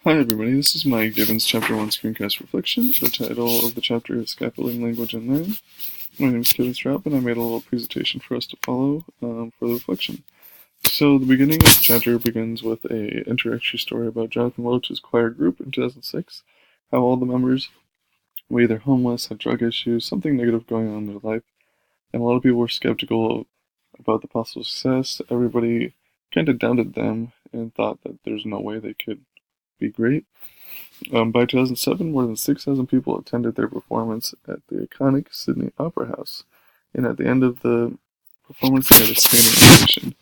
Hi everybody, this is my Gibbon's Chapter 1 screencast reflection. The title of the chapter is Scaffolding Language and Learning. My name is Kevin Straub and I made a little presentation for us to follow for the reflection. So the beginning of the chapter begins with a introductory story about Jonathan Welch's choir group in 2006, how all the members were either homeless, had drug issues, something negative going on in their life, and a lot of people were skeptical about the possible success. Everybody kind of doubted them and thought that there's no way they could be great. By 2007, more than 6,000 people attended their performance at the iconic Sydney Opera House, and at the end of the performance, they had a standing ovation.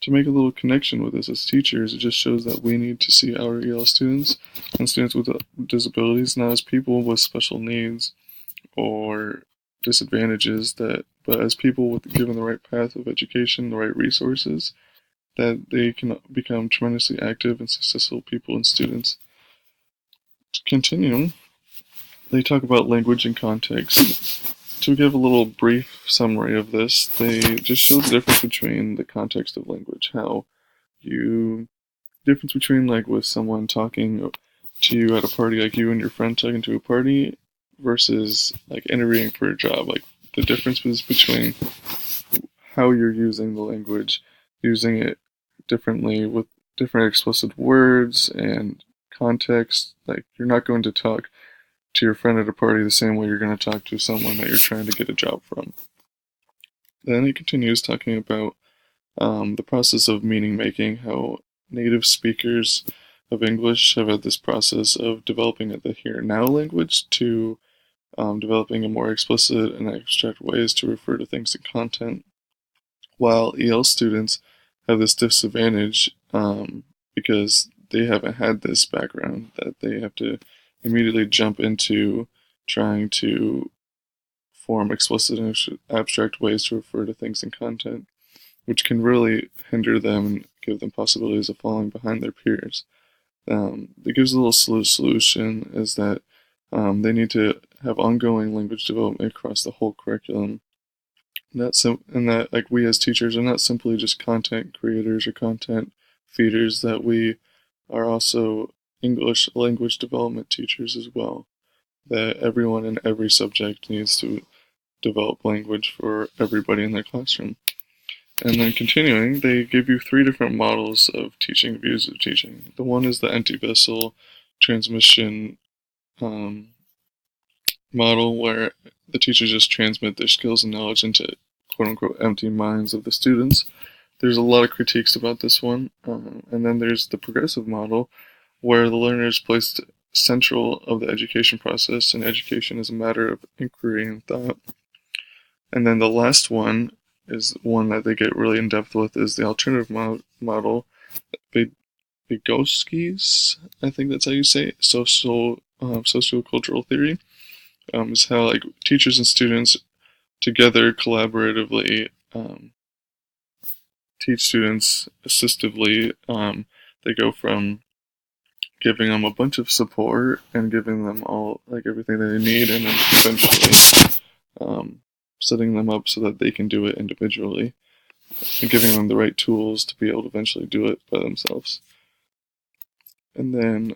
To make a little connection with us as teachers, it just shows that we need to see our EL students and students with disabilities not as people with special needs or disadvantages, but as people with given the right path of education, the right resources, that they can become tremendously active and successful people and students. To continue, they talk about language and context. To give a little brief summary of this, they just show the difference between the context of language, how difference between like with someone talking to you at a party, like you and your friend talking to a party, versus like interviewing for a job. Like the difference is between how you're using the language, using it differently with different explicit words and context. Like you're not going to talk to your friend at a party the same way you're going to talk to someone that you're trying to get a job from. Then he continues talking about the process of meaning making, how native speakers of English have had this process of developing the here and now language to developing a more explicit and abstract ways to refer to things in content, while EL students have this disadvantage because they haven't had this background, that they have to immediately jump into trying to form explicit and abstract ways to refer to things in content, which can really hinder them and give them possibilities of falling behind their peers. That gives a little solution is that they need to have ongoing language development across the whole curriculum. And that like we as teachers are not simply just content creators or content feeders, that we are also English language development teachers as well. That everyone in every subject needs to develop language for everybody in their classroom. And then continuing, they give you three different models of teaching, views of teaching. The one is the empty vessel transmission model, where the teachers just transmit their skills and knowledge into quote unquote empty minds of the students. There's a lot of critiques about this one. And then there's the progressive model, where the learner is placed central of the education process, and education is a matter of inquiry and thought. And then the last one is one that they get really in depth with, is the alternative model, Vygotsky's, I think that's how you say it, sociocultural theory, is how like teachers and students together collaboratively teach students assistively. They go from giving them a bunch of support and giving them all like everything that they need, and then eventually setting them up so that they can do it individually and giving them the right tools to be able to eventually do it by themselves. And then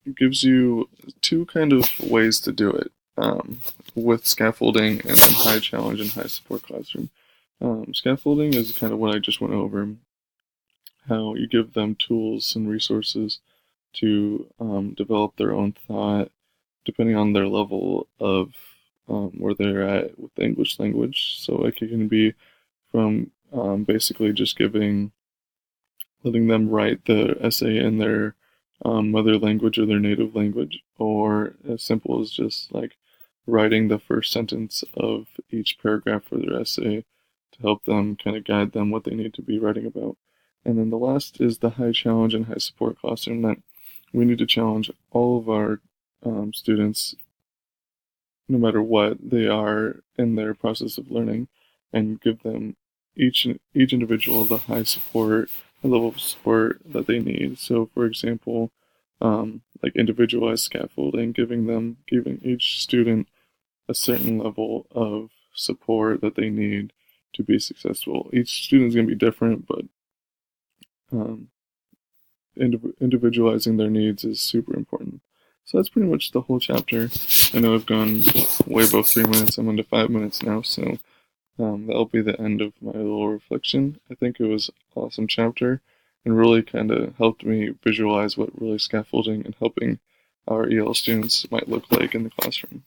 it gives you two kind of ways to do it with scaffolding and then high challenge and high support classroom. Scaffolding is kind of what I just went over, how you give them tools and resources to develop their own thought depending on their level of where they're at with the English language. So like it can be from basically just letting them write the essay in their mother language or their native language, or as simple as just like writing the first sentence of each paragraph for their essay to help them kind of guide them what they need to be writing about. And then the last is the high challenge and high support classroom, that we need to challenge all of our students, no matter what they are in their process of learning, and give them each individual the high level of support that they need. So, for example, like individualized scaffolding, giving each student a certain level of support that they need to be successful. Each student is going to be different, but um, individualizing their needs is super important. So that's pretty much the whole chapter. I know I've gone way above 3 minutes. I'm into 5 minutes now, so that'll be the end of my little reflection. I think it was an awesome chapter and really kind of helped me visualize what really scaffolding and helping our EL students might look like in the classroom.